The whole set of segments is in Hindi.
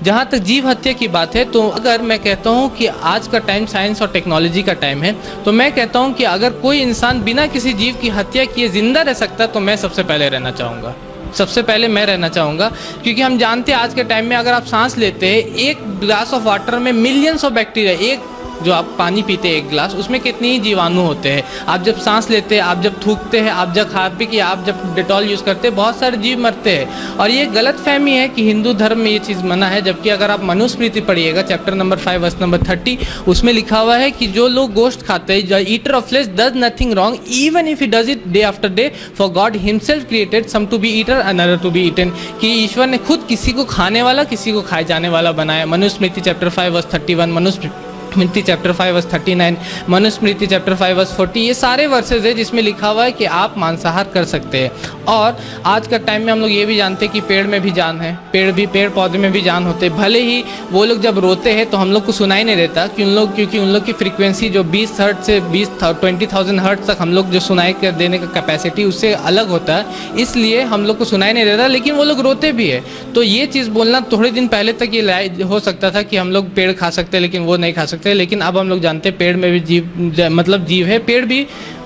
जहाँ तक जीव हत्या की बात है, तो अगर मैं कहता हूँ कि आज का टाइम साइंस और टेक्नोलॉजी का टाइम है, तो मैं कहता हूँ कि अगर कोई इंसान बिना किसी जीव की हत्या किए ज़िंदा रह सकता है तो मैं सबसे पहले रहना चाहूँगा। सबसे पहले मैं रहना चाहूँगा, क्योंकि हम जानते हैं आज के टाइम में अगर आप सांस लेते हैं, एक ग्लास ऑफ वाटर में मिलियंस ऑफ बैक्टीरिया, एक जो आप पानी पीते हैं एक गिलास, उसमें कितनी ही जीवाणु होते हैं। आप जब सांस लेते हैं, आप जब थूकते हैं, आप जब हार्पिक या आप जब डेटॉल यूज़ करते हैं, बहुत सारे जीव मरते हैं। और ये गलत फहमी है कि हिंदू धर्म में ये चीज़ मना है, जबकि अगर आप मनुस्मृति पढ़िएगा चैप्टर नंबर 5 वर्स नंबर 30, उसमें लिखा हुआ है कि जो लोग गोश्त खाते हैं, the eater of flesh does nothing wrong even if he does it day after day, for God himself created some to be eater another to be eaten. कि ईश्वर ने खुद किसी को खाने वाला, किसी को खाए जाने वाला बनाया। Manusmriti chapter 5 verse 31, Manusmriti chapter 5 verse 39, Manusmriti chapter 5 verse 40, ये सारे वर्सेज है जिसमें लिखा हुआ है कि आप मांसाहार कर सकते हैं। और आज का टाइम में हम लोग ये भी जानते हैं कि पेड़ में भी जान है, पेड़ पौधे में भी जान होते हैं। भले ही वो लोग जब रोते हैं तो हम लोग को सुनाई नहीं देता, क्योंकि उन लोग की फ्रीक्वेंसी जो 20 हर्ट्ज से 20,000 हर्ट्ज तक हम लोग जो सुनाई कर देने का कैपेसिटी उससे अलग होता है, इसलिए हम लोग को सुनाई नहीं देता, लेकिन वो लोग रोते भी है। तो ये चीज़ बोलना थोड़े दिन पहले तक ये हो सकता था कि हम लोग पेड़ खा सकते हैं लेकिन वो नहीं खा सकते, लेकिन अब हम लोग जानते हैं पेड़ में भी जीव है, पेड़ भी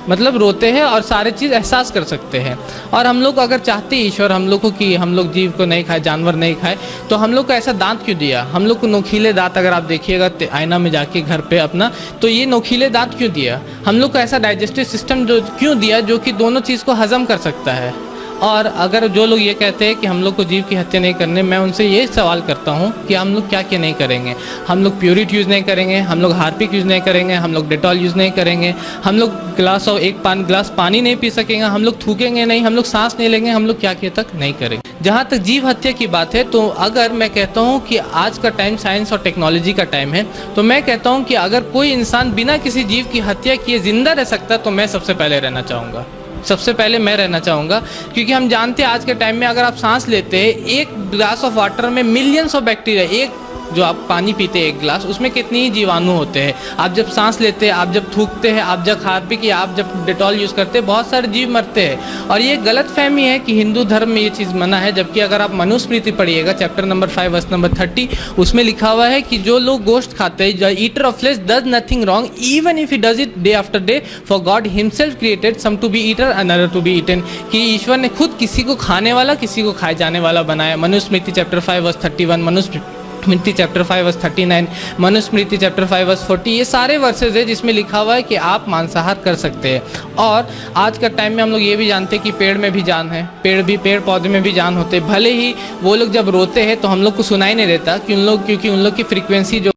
रोते हैं और सारे चीज़ एहसास कर सकते हैं। और हम लोग अगर चाहते ईश्वर हम लोग को कि हम लोग जीव को नहीं खाए, जानवर नहीं खाए, तो हम लोग को ऐसा दांत क्यों दिया? हम लोग को नोखीले दांत, अगर आप देखिएगा आईना में जाके घर पे अपना, तो ये नोखीले दांत क्यों दिया? हम लोग को ऐसा डाइजेस्टिव सिस्टम जो क्यों दिया जो कि दोनों चीज़ को हजम कर सकता है। और अगर जो लोग ये कहते हैं कि हम लोग को जीव की हत्या नहीं करने, मैं उनसे ये सवाल करता हूँ कि हम लोग क्या क्या नहीं करेंगे? हम लोग प्योरिट यूज़ नहीं करेंगे, हम लोग हार्पिक यूज़ नहीं करेंगे, हम लोग डेटॉल यूज़ नहीं करेंगे, हम लोग गिलास पानी नहीं पी सकेंगे, हम लोग थूकेंगे नहीं, हम लोग सांस नहीं लेंगे, हम लोग क्या क्या तक नहीं करेंगे। जहाँ तक जीव हत्या की बात है, तो अगर मैं कहता हूँ कि आज का टाइम साइंस और टेक्नोलॉजी का टाइम है, तो मैं कहता हूँ कि अगर कोई इंसान बिना किसी जीव की हत्या किए ज़िंदा रह सकता है तो मैं सबसे पहले रहना चाहूँगा। सबसे पहले मैं रहना चाहूँगा, क्योंकि हम जानते हैं आज के टाइम में अगर आप सांस लेते हैं, एक ग्लास ऑफ वाटर में मिलियंस ऑफ बैक्टीरिया, एक जो आप पानी पीते हैं एक गिलास, उसमें कितनी ही जीवाणु होते हैं। आप जब सांस लेते हैं, आप जब थूकते हैं, आप जब हार्पिक या आप जब डेटॉल यूज़ करते हैं, बहुत सारे जीव मरते हैं। और ये गलत फहमी है कि हिंदू धर्म में ये चीज़ मना है, जबकि अगर आप मनुस्मृति पढ़िएगा चैप्टर नंबर 5 वर्स नंबर 30, उसमें लिखा हुआ है कि जो लोग गोश्त खाते हैं, the eater of flesh does nothing wrong even if he does it day after day, for God himself created some to be eater another to be eaten. कि ईश्वर ने खुद किसी को खाने वाला, किसी को खाए जाने वाला बनाया। Manusmriti chapter 5 verse 31, Manusmriti chapter 5 verse 39, Manusmriti chapter 5 verse 40, ये सारे वर्सेज है जिसमें लिखा हुआ है कि आप मांसाहार कर सकते हैं। और आज का टाइम में हम लोग ये भी जानते हैं कि पेड़ में भी जान है, पेड़ पौधे में भी जान होते हैं। भले ही वो लोग जब रोते हैं तो हम लोग को सुनाई नहीं देता, क्योंकि उन लोग की फ्रीक्वेंसी जो